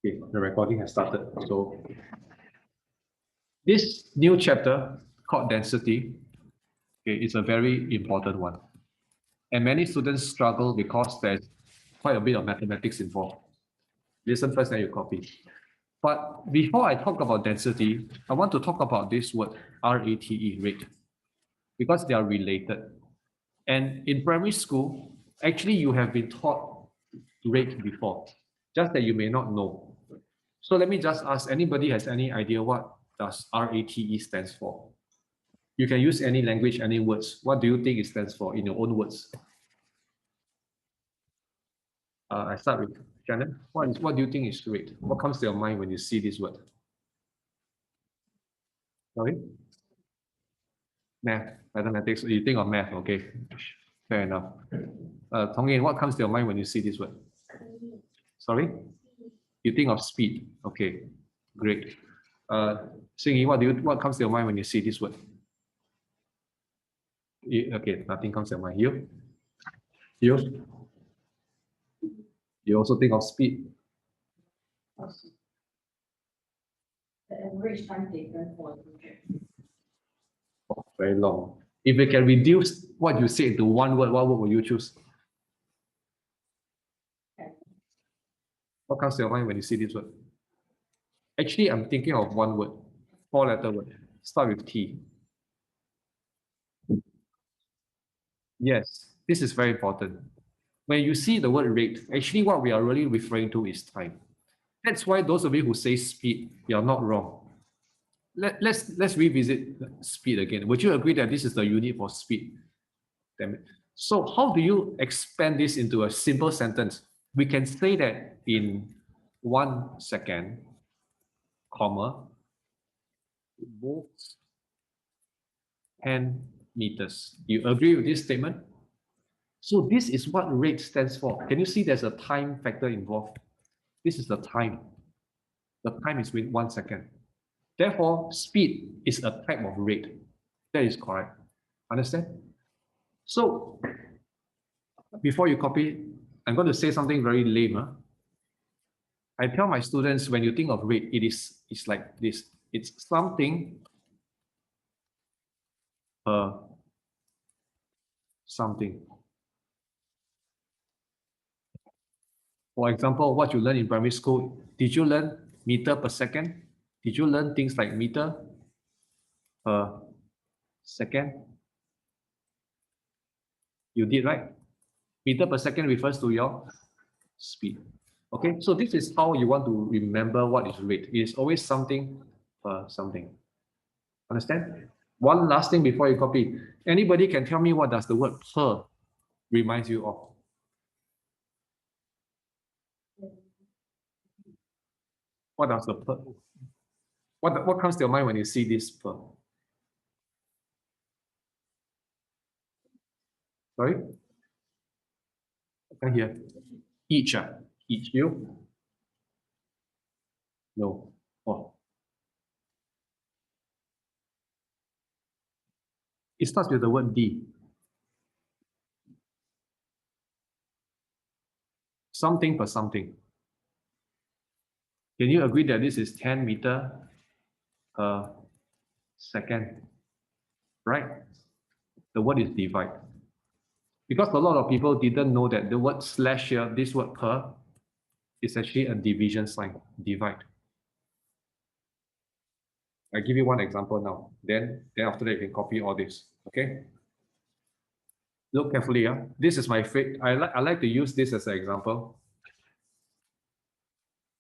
Okay, the recording has started. So this new chapter called density, okay, is a very important one. And many students struggle because there's quite a bit of mathematics involved. Listen first, then you copy. But before I talk about density, I want to talk about this word, RATE, rate, because they are related. And in primary school, actually you have been taught rate before, just that you may not know. So let me just ask, anybody has any idea what does RATE stands for? You can use any language, any words. What do you think it stands for in your own words? I start with Shannon. What do you think is rate? What comes to your mind when you see this word? Sorry? Math, mathematics. You think of math, okay. Fair enough. Tong Yin, what comes to your mind when you see this word? Sorry? You think of speed. Okay, great. Xing Yi, what comes to your mind when you see this word? Okay, nothing comes to your mind. You? You also think of speed. The average time taken for a project. Oh, very long. If we can reduce what you say into one word, what word will you choose? What comes to your mind when you see this word? Actually, I'm thinking of one word, four-letter word. Start with T. Yes, this is very important. When you see the word rate, actually what we are really referring to is time. That's why those of you who say speed, you are not wrong. Let's revisit speed again. Would you agree that this is the unit for speed? Damn it. So how do you expand this into a simple sentence? We can say that in 1 second, comma, moves 10 meters. You agree with this statement? So this is what rate stands for. Can you see there's a time factor involved? This is the time. The time is with 1 second. Therefore, speed is a type of rate. That is correct. Understand? So before you copy, I'm going to say something very lame. Huh? I tell my students, when you think of rate, it's like this. It's something something. For example, what you learn in primary school, did you learn meter per second? Did you learn things like meter per second? You did, right? Meter per second refers to your speed. Okay, so this is how you want to remember what is rate. It is always something per something. Understand? One last thing before you copy. Anybody can tell me what does the word per reminds you of? What does the per? What comes to your mind when you see this per? Sorry? I can hear. Each. Each you? No. Oh. It starts with the word D. Something per something. Can you agree that this is 10 meter per second? Right? The word is divide. Because a lot of people didn't know that the word slash here, this word per, is actually a division sign, divide. I give you one example now. Then after that, you can copy all this. Okay? Look carefully. This is my favorite. I like to use this as an example.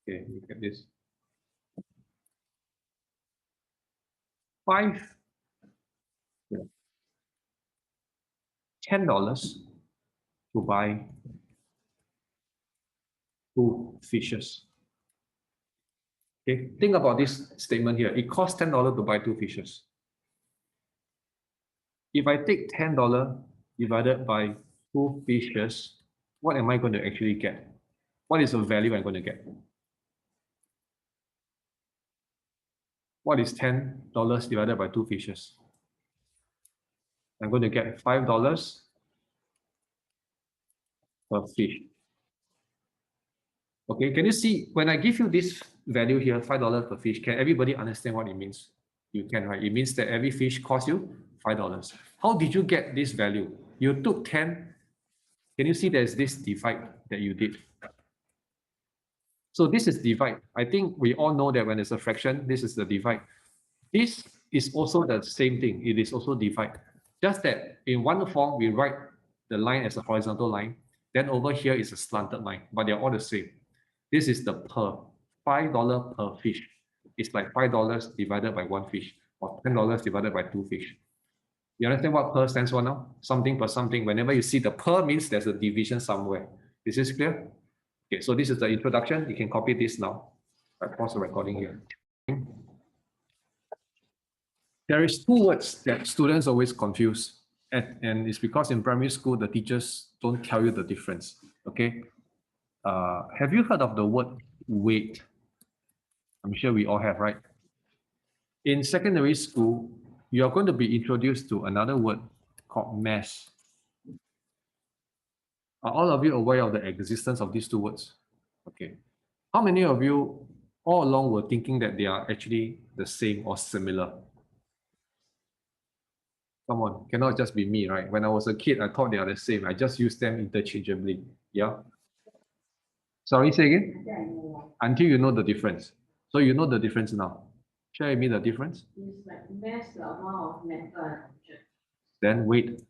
Okay, look at this. 10 dollars to buy 2 fishes. Okay, think about this statement here. It costs $10 to buy 2 fishes. If I take $10 divided by 2 fishes, what am I going to actually get? What is the value I'm going to get? What is $10 divided by 2 fishes? I'm going to get $5 per fish. Okay, can you see when I give you this value here, $5 per fish, can everybody understand what it means? You can, right? It means that every fish costs you $5. How did you get this value? You took 10. Can you see there's this divide that you did? So this is divide. I think we all know that when it's a fraction, this is the divide. This is also the same thing. It is also divide. Just that in one form, we write the line as a horizontal line. Then over here is a slanted line, but they're all the same. This is the per, $5 per fish. It's like $5 divided by one fish, or $10 divided by two fish. You understand what per stands for now? Something per something. Whenever you see the per means there's a division somewhere. Is this clear? Okay, so this is the introduction. You can copy this now. I pause the recording here. There is two words that students always confuse, and it's because in primary school, the teachers don't tell you the difference, okay? Have you heard of the word weight? I'm sure we all have, right? In secondary school, you are going to be introduced to another word called mass. Are all of you aware of the existence of these two words? Okay. How many of you all along were thinking that they are actually the same or similar? Come on, cannot just be me, right? When I was a kid, I thought they are the same. I just used them interchangeably. Yeah. Sorry, say again? Yeah, I know. Until you know the difference. So you know the difference now. Share with me the difference. It's like mass the amount of metal and object. Then weight.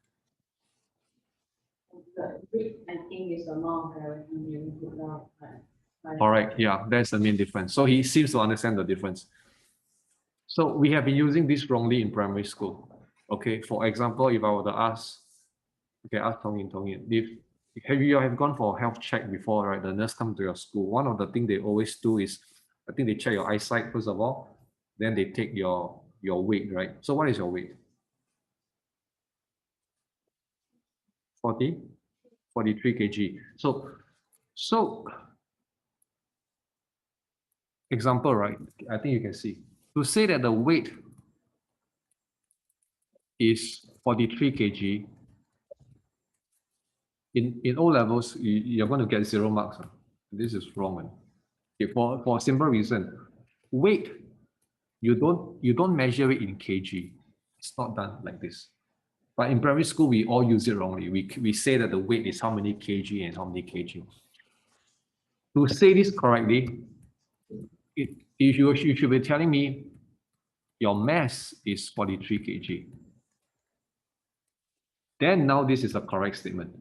The weight, I think, is the amount of gravity you put down. All right, yeah, that's the main difference. So he seems to understand the difference. So we have been using this wrongly in primary school. Okay, for example, if I were to ask, okay, ask Tong Yin, if you have gone for a health check before, right? The nurse come to your school. One of the things they always do is, I think they check your eyesight first of all, then they take your weight, right? So what is your weight? 43 kg. So example, right? I think you can see. To say that the weight is 43 kg, in O levels, you're going to get 0 marks. This is wrong. Man. Okay, for a simple reason, weight, you don't measure it in kg. It's not done like this. But in primary school, we all use it wrongly. We say that the weight is how many kg and how many kg. To say this correctly, you should be telling me your mass is 43 kg. Then now this is a correct statement.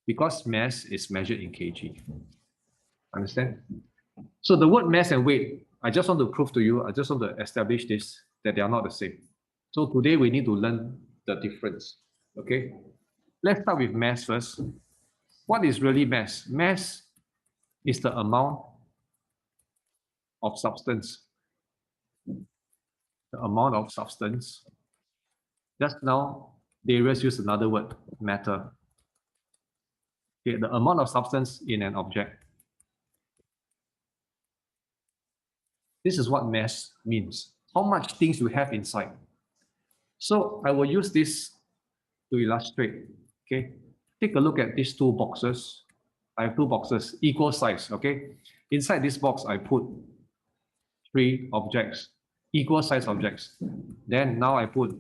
Because mass is measured in kg. Understand? So the word mass and weight, I just want to prove to you, I just want to establish this, that they are not the same. So today we need to learn the difference. Okay? Let's start with mass first. What is really mass? Mass is the amount of substance. The amount of substance. Just now, Darius used another word, matter. Okay, the amount of substance in an object. This is what mass means. How much things you have inside. So I will use this to illustrate. Okay, take a look at these two boxes. I have two boxes, equal size. Okay, inside this box, I put 3 objects, equal size objects. Then now I put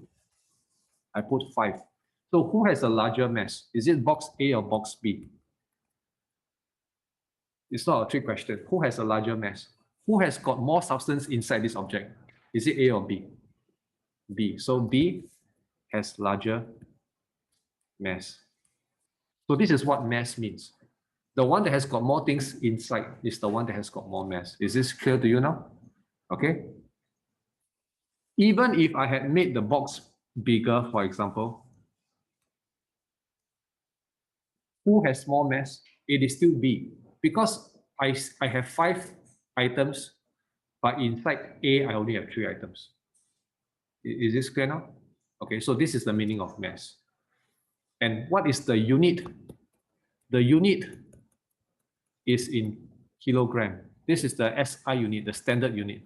5. So who has a larger mass? Is it box A or box B? It's not a trick question. Who has a larger mass? Who has got more substance inside this object? Is it A or B? B. So B has larger mass. So this is what mass means. The one that has got more things inside is the one that has got more mass. Is this clear to you now? Okay. Even if I had made the box bigger, for example, who has more mass? It is still B. Because I have 5 items, but inside A, I only have 3 items. Is this clear now? Okay, so this is the meaning of mass. And what is the unit? The unit is in kilogram. This is the SI unit, the standard unit.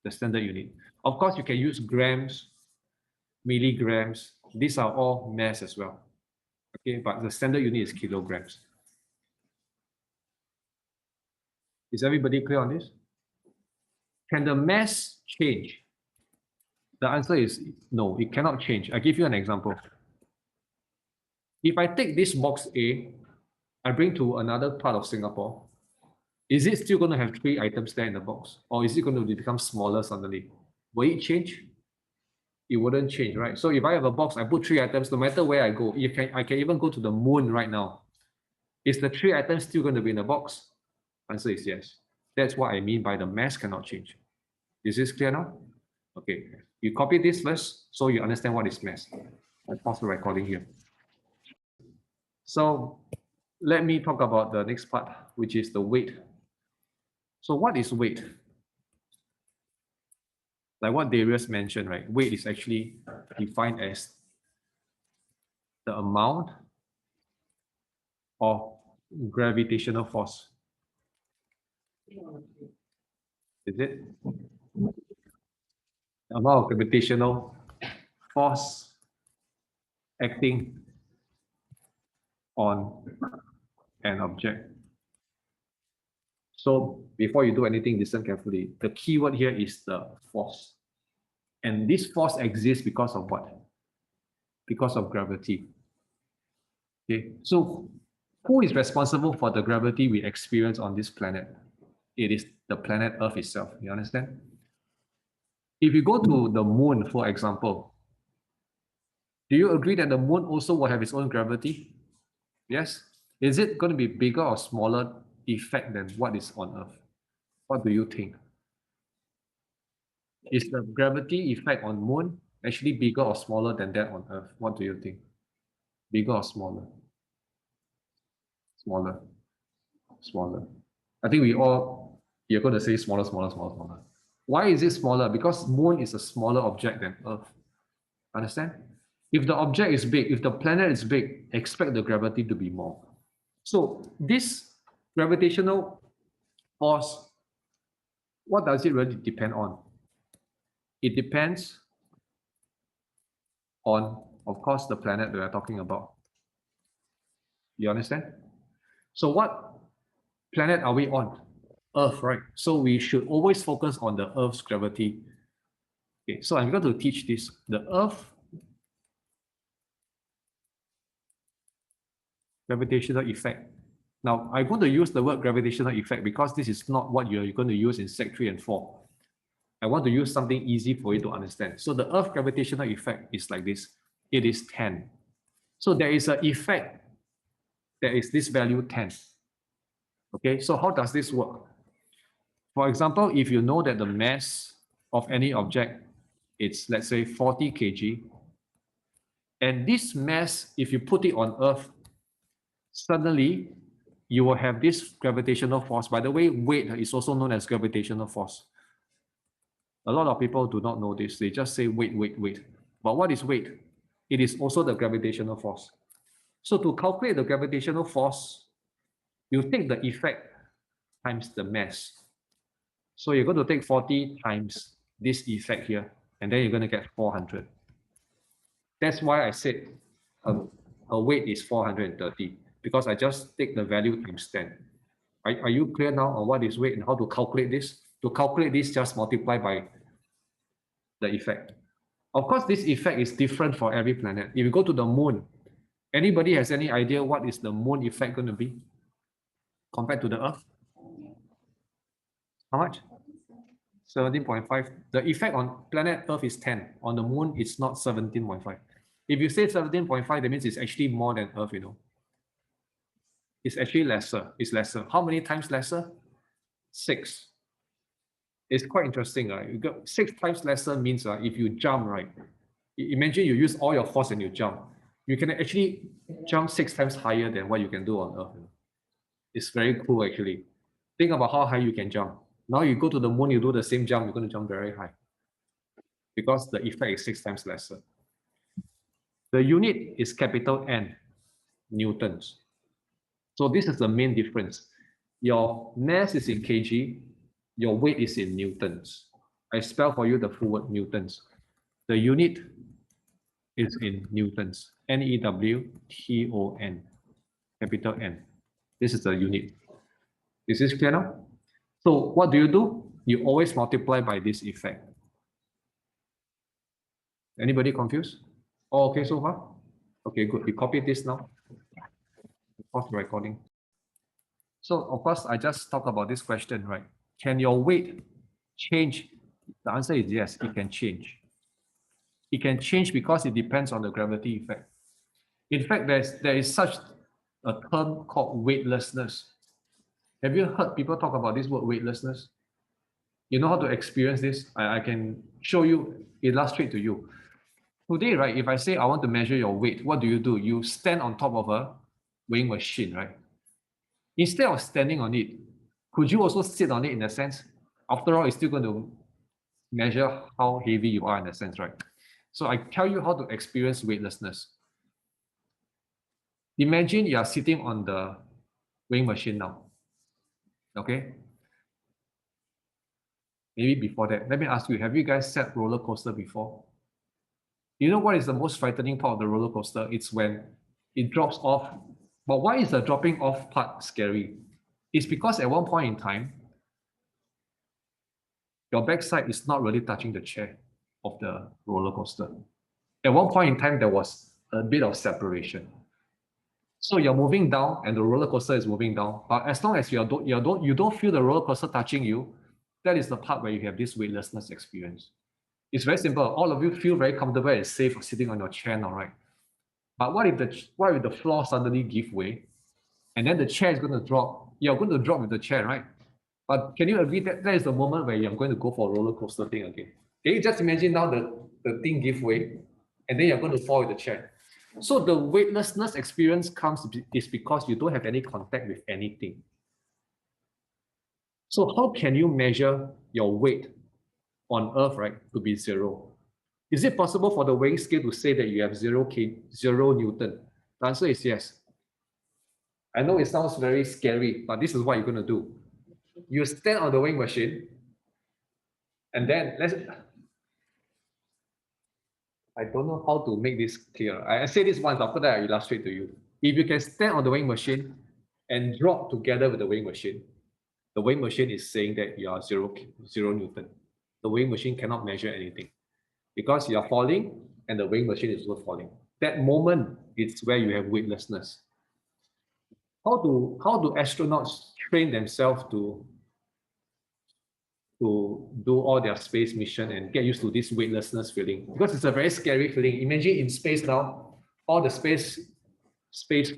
The standard unit. Of course, you can use grams, milligrams. These are all mass as well. Okay, but the standard unit is kilograms. Is everybody clear on this? Can the mass change? The answer is no, it cannot change. I give you an example. If I take this box A, I bring to another part of Singapore, is it still going to have 3 items there in the box? Or is it going to become smaller suddenly? Will it change? It wouldn't change, right? So if I have a box, I put 3 items, no matter where I go, I can even go to the moon right now. Is the 3 items still going to be in the box? Answer is yes. That's what I mean by the mass cannot change. Is this clear now? Okay, you copy this first so you understand what is mass. I pause the recording here. So let me talk about the next part, which is the weight. So what is weight? Like what Darius mentioned, right? Weight is actually defined as the amount of gravitational force. Is it? The amount of gravitational force acting on an object. So before you do anything, listen carefully. The key word here is the force. And this force exists because of what? Because of gravity. Okay, so who is responsible for the gravity we experience on this planet? It is the planet Earth itself. You understand? If you go to the moon, for example, do you agree that the moon also will have its own gravity? Yes. Is it going to be bigger or smaller effect than what is on Earth? What do you think? Is the gravity effect on moon actually bigger or smaller than that on Earth? What do you think? Bigger or smaller? Smaller. Smaller. I think you're going to say smaller, smaller, smaller, smaller. Why is it smaller? Because moon is a smaller object than Earth. Understand? If the object is big, if the planet is big, expect the gravity to be more. So this gravitational force, what does it really depend on? It depends on, of course, the planet that we're talking about. You understand? So what planet are we on? Earth, right? So we should always focus on the Earth's gravity. Okay, so I'm going to teach this. The Earth gravitational effect. Now, I'm going to use the word gravitational effect because this is not what you're going to use in Sec 3 and 4. I want to use something easy for you to understand. So the Earth gravitational effect is like this. It is 10. So there is an effect. There is this value 10. Okay, so how does this work? For example, if you know that the mass of any object is, let's say, 40 kg, and this mass, if you put it on Earth, suddenly you will have this gravitational force. By the way, weight is also known as gravitational force. A lot of people do not know this. They just say weight, weight, weight. But what is weight? It is also the gravitational force. So to calculate the gravitational force, you take the effect times the mass. So you're going to take 40 times this effect here, and then you're going to get 400. That's why I said a weight is 430, because I just take the value times 10. Are you clear now on what is weight and how to calculate this? To calculate this, just multiply by the effect. Of course, this effect is different for every planet. If you go to the moon, anybody has any idea what is the moon effect going to be compared to the Earth? How much? 17.5. The effect on planet Earth is 10. On the moon, it's not 17.5. If you say 17.5, that means it's actually more than Earth, you know. It's actually lesser. It's lesser. How many times lesser? 6. It's quite interesting, right? You got 6 times lesser means if you jump, right? Imagine you use all your force and you jump. You can actually jump 6 times higher than what you can do on Earth. It's very cool, actually. Think about how high you can jump. Now you go to the moon, you do the same jump, you're going to jump very high because the effect is 6 times lesser. The unit is capital N, newtons. So this is the main difference. Your mass is in kg, your weight is in newtons. I spell for you the full word newtons. The unit is in newtons, N-E-W-T-O-N, capital N. This is the unit. Is this clear now? So what do? You always multiply by this effect. Anybody confused? Oh, okay so far? Okay, good. We copy this now. Pause the recording. So of course, I just talked about this question, right? Can your weight change? The answer is yes, it can change. It can change because it depends on the gravity effect. In fact, there is such a term called weightlessness. Have you heard people talk about this word weightlessness? You know how to experience this? I can show you, illustrate to you. Today, right, if I say I want to measure your weight, what do? You stand on top of a weighing machine, right? Instead of standing on it, could you also sit on it in a sense? After all, it's still going to measure how heavy you are in a sense, right? So I tell you how to experience weightlessness. Imagine you are sitting on the weighing machine now. Okay? Maybe before that, let me ask you, have you guys sat roller coaster before? You know what is the most frightening part of the roller coaster? It's when it drops off. But why is the dropping off part scary? It's because at one point in time, your backside is not really touching the chair of the roller coaster. At one point in time, there was a bit of separation. So you're moving down and the roller coaster is moving down. But as long as you don't feel the roller coaster touching you, that is the part where you have this weightlessness experience. It's very simple. All of you feel very comfortable and safe sitting on your chair now, right? But what if the floor suddenly give way and then the chair is going to drop? You're going to drop with the chair, right? But can you agree that that is the moment where you're going to go for a roller coaster thing again? Can you just imagine now the thing give way and then you're going to fall with the chair? So the weightlessness experience is because you don't have any contact with anything. So how can you measure your weight on Earth, right, to be zero? Is it possible for the weighing scale to say that you have 0 Newton? The answer is yes. I know it sounds very scary, but this is what you're going to do. You stand on the weighing machine, and then I don't know how to make this clear. I say this once, after that I illustrate to you. If you can stand on the weighing machine and drop together with the weighing machine, the weighing machine is saying that you are 0 Newton. The weighing machine cannot measure anything because you are falling and the weighing machine is also falling. That moment is where you have weightlessness. How do astronauts train themselves to do all their space mission and get used to this weightlessness feeling? Because it's a very scary feeling. Imagine in space now, all the space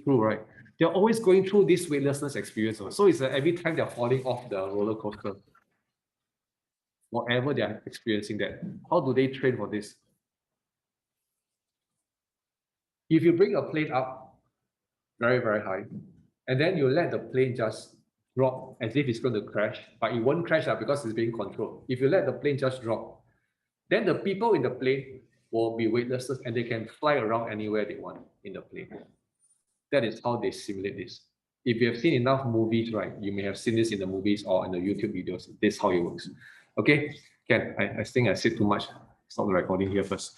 crew, right? They're always going through this weightlessness experience. So it's every time they're falling off the roller coaster, whatever they're experiencing that, how do they train for this? If you bring a plane up very, very high, and then you let the plane just drop as if it's going to crash, but it won't crash because it's being controlled. If you let the plane just drop, then the people in the plane will be weightless and they can fly around anywhere they want in the plane. That is how they simulate this. If you have seen enough movies, right, you may have seen this in the movies or in the YouTube videos. This is how it works. Okay, Ken, I think I said too much. Stop the recording here first.